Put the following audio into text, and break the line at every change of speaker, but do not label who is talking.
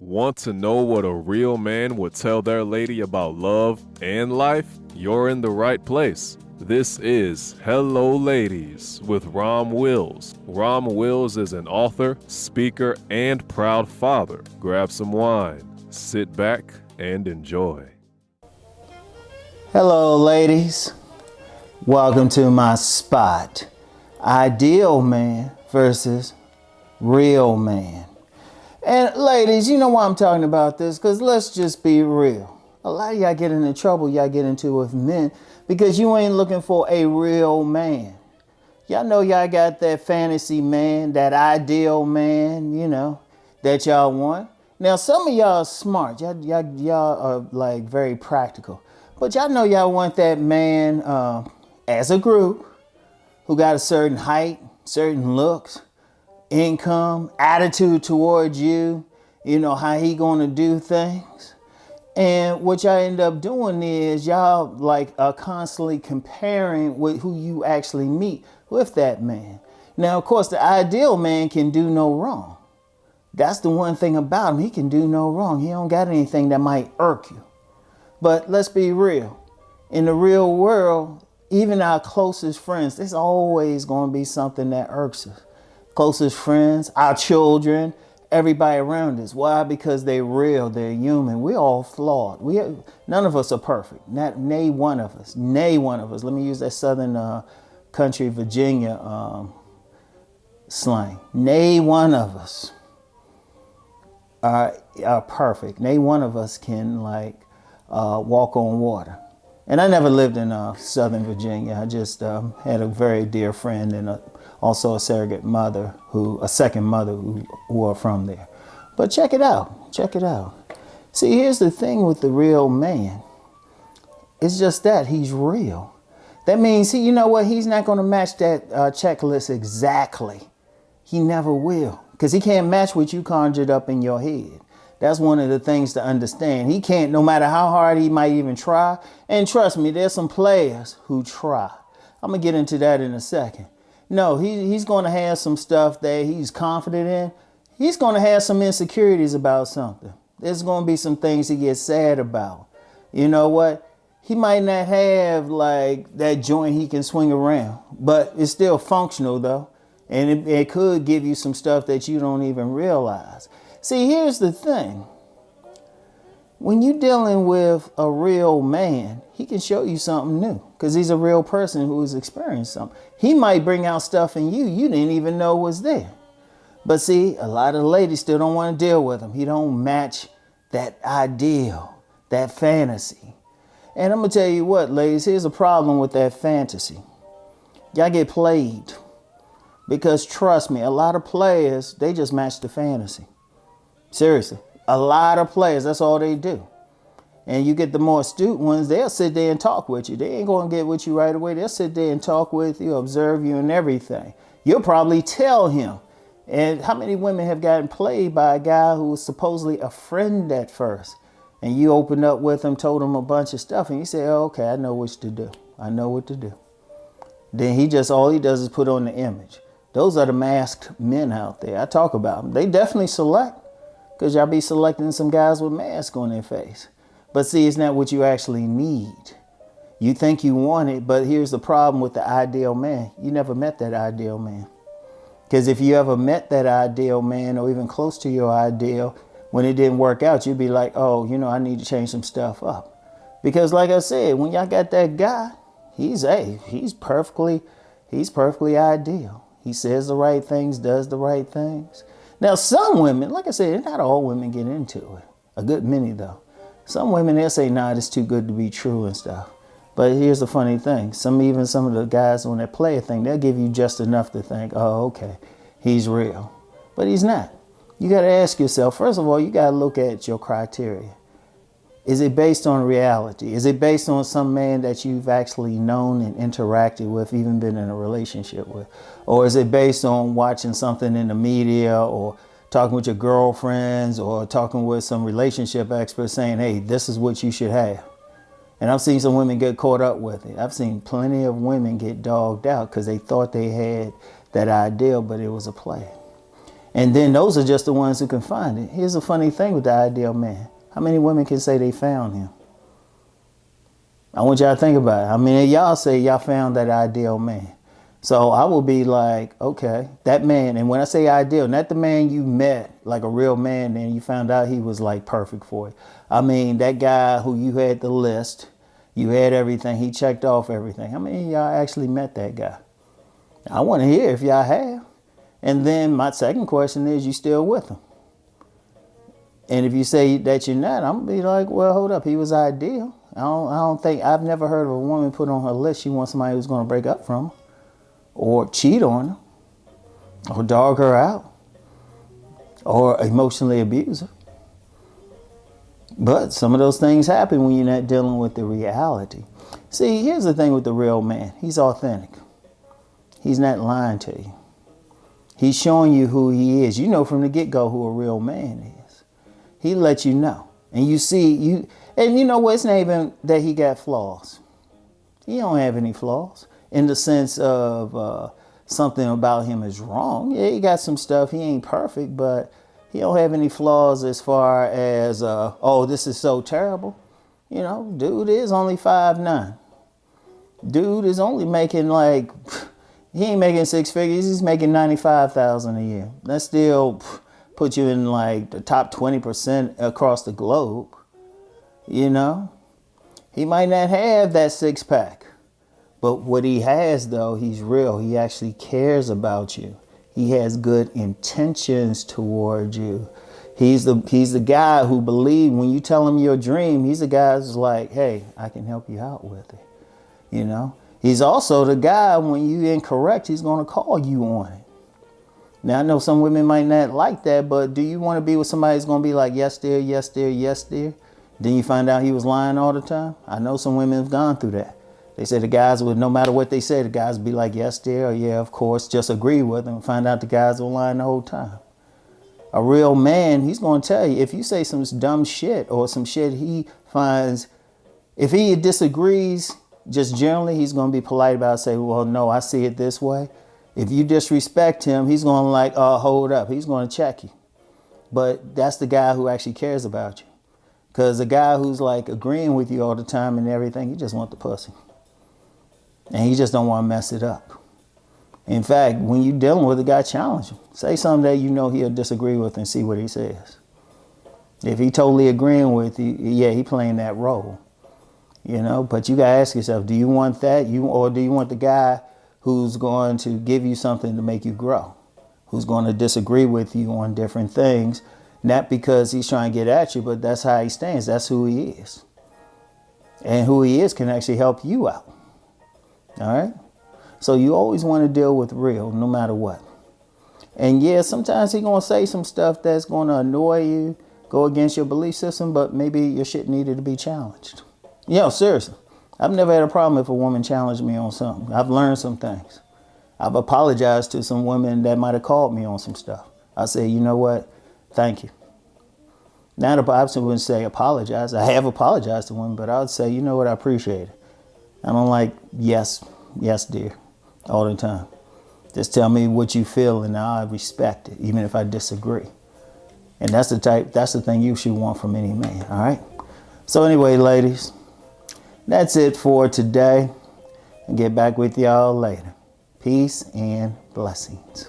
Want to know what a real man would tell their lady about love and life? You're in the right place. This is Hello Ladies with Rom Wills. Rom Wills is an author, speaker, and proud father. Grab some wine, sit back, and enjoy.
Hello ladies, welcome to my spot. Ideal man versus real man. And ladies, you know why I'm talking about this? Because let's just be real. A lot of y'all get into trouble y'all get into with men because you ain't looking for a real man. Y'all know y'all got that fantasy man, that ideal man, you know, that y'all want. Now, some of y'all are smart. Y'all are like very practical. But y'all know y'all want that man as a group who got a certain height, certain looks, income, attitude towards you, you know, how he gonna do things. And what y'all end up doing is y'all like are constantly comparing with who you actually meet with that man. Now, of course, the ideal man can do no wrong. That's the one thing about him. He can do no wrong. He don't got anything that might irk you. But let's be real. In the real world, even our closest friends, there's always going to be something that irks us. Closest friends, our children, everybody around us. Why? Because they're real, they're human. We're all flawed. None of us are perfect. Nay one of us. Nay one of us. Let me use that Southern country, Virginia slang. Nay one of us are perfect. Nay one of us can walk on water. And I never lived in Southern Virginia. I just had a very dear friend and also a surrogate mother, a second mother who are from there. But check it out. Check it out. See, here's the thing with the real man. It's just that he's real. That means, you know what? He's not going to match that checklist exactly. He never will. Because he can't match what you conjured up in your head. That's one of the things to understand. He can't, no matter how hard he might even try. And trust me, there's some players who try. I'm going to get into that in a second. No, he's going to have some stuff that he's confident in. He's going to have some insecurities about something. There's going to be some things he gets sad about. You know what? He might not have like that joint he can swing around, but it's still functional though. And it could give you some stuff that you don't even realize. See, here's the thing. When you're dealing with a real man, he can show you something new because he's a real person who's experienced something. He might bring out stuff in you didn't even know was there. But see, a lot of the ladies still don't want to deal with him. He don't match that ideal, that fantasy. And I'm going to tell you what, ladies, here's a problem with that fantasy. Y'all get played. Because trust me, a lot of players, they just match the fantasy. Seriously, a lot of players, that's all they do. And you get the more astute ones, they'll sit there and talk with you. They ain't going to get with you right away. They'll sit there and talk with you, observe you and everything. You'll probably tell him. And how many women have gotten played by a guy who was supposedly a friend at first? And you opened up with him, told him a bunch of stuff, and you say, oh, okay, I know what to do. I know what to do. Then all he does is put on the image. Those are the masked men out there. I talk about them. They definitely select. Because y'all be selecting some guys with masks on their face. But see, it's not what you actually need. You think you want it, but here's the problem with the ideal man. You never met that ideal man. Because if you ever met that ideal man or even close to your ideal, when it didn't work out, you'd be like, oh, you know, I need to change some stuff up. Because like I said, when y'all got that guy, he's perfectly ideal. He says the right things, does the right things. Now, some women, like I said, not all women get into it. A good many, though. Some women, they'll say, nah, it's too good to be true and stuff. But here's the funny thing. Some of the guys, when they play a thing, they'll give you just enough to think, oh, okay, he's real. But he's not. You got to ask yourself, first of all, you got to look at your criteria. Is it based on reality? Is it based on some man that you've actually known and interacted with, even been in a relationship with? Or is it based on watching something in the media or talking with your girlfriends or talking with some relationship experts saying, hey, this is what you should have? And I've seen some women get caught up with it. I've seen plenty of women get dogged out because they thought they had that ideal, but it was a play. And then those are just the ones who can find it. Here's a funny thing with the ideal man. How many women can say they found him? I want y'all to think about it. I mean, y'all say y'all found that ideal man. So I will be like, okay, that man, and when I say ideal, not the man you met, like a real man, and you found out he was like perfect for you. I mean, that guy who you had the list, you had everything, he checked off everything. How many of y'all actually met that guy? I want to hear if y'all have. And then my second question is, you still with him? And if you say that you're not, I'm gonna be like, well, hold up, he was ideal. I don't think, I've never heard of a woman put on her list she wants somebody who's gonna break up from her, or cheat on her, or dog her out, or emotionally abuse her. But some of those things happen when you're not dealing with the reality. See, here's the thing with the real man. He's authentic. He's not lying to you. He's showing you who he is. You know from the get-go who a real man is. He let you know. And you see, and you know what? It's not even that he got flaws. He don't have any flaws in the sense of something about him is wrong. Yeah, he got some stuff. He ain't perfect, but he don't have any flaws as far as, oh, this is so terrible. You know, dude is only 5'9". Dude is only making like, he ain't making six figures. He's making $95,000 a year. That still put you in like the top 20% across the globe. You know, he might not have that six pack, but what he has though, he's real. He actually cares about you. He has good intentions toward you. He's the guy who believes when you tell him your dream, he's the guy who's like, hey, I can help you out with it. You know, he's also the guy when you're incorrect, he's going to call you on it. Now, I know some women might not like that, but do you want to be with somebody who's going to be like, yes, dear, yes, dear, yes, dear? Then you find out he was lying all the time. I know some women have gone through that. They say the guys would, no matter what they say, the guys would be like, yes, dear, or yeah, of course, just agree with them and find out the guys were lying the whole time. A real man, he's going to tell you, if you say some dumb shit or some shit he finds, if he disagrees, just generally, he's going to be polite about it, say, well, no, I see it this way. If you disrespect him, he's going to like, hold up. He's going to check you. But that's the guy who actually cares about you. Because the guy who's like agreeing with you all the time and everything, he just want the pussy. And he just don't want to mess it up. In fact, when you're dealing with a guy, challenge him. Say something that you know he'll disagree with and see what he says. If he totally agreeing with you, yeah, he playing that role. You know, but you got to ask yourself, do you want that? Or do you want the guy who's going to give you something to make you grow? Who's going to disagree with you on different things? Not because he's trying to get at you, but that's how he stands. That's who he is. And who he is can actually help you out. All right? So you always want to deal with real, no matter what. And yeah, sometimes he's going to say some stuff that's going to annoy you, go against your belief system, but maybe your shit needed to be challenged. You know, seriously. I've never had a problem if a woman challenged me on something. I've learned some things. I've apologized to some women that might have called me on some stuff. I say, you know what? Thank you. Now, I wouldn't say apologize. I have apologized to women, but I would say, you know what? I appreciate it. I don't like yes, dear, all the time. Just tell me what you feel and I respect it, even if I disagree. And that's the thing you should want from any man, all right? So anyway, ladies, that's it for today. I'll get back with y'all later. Peace and blessings.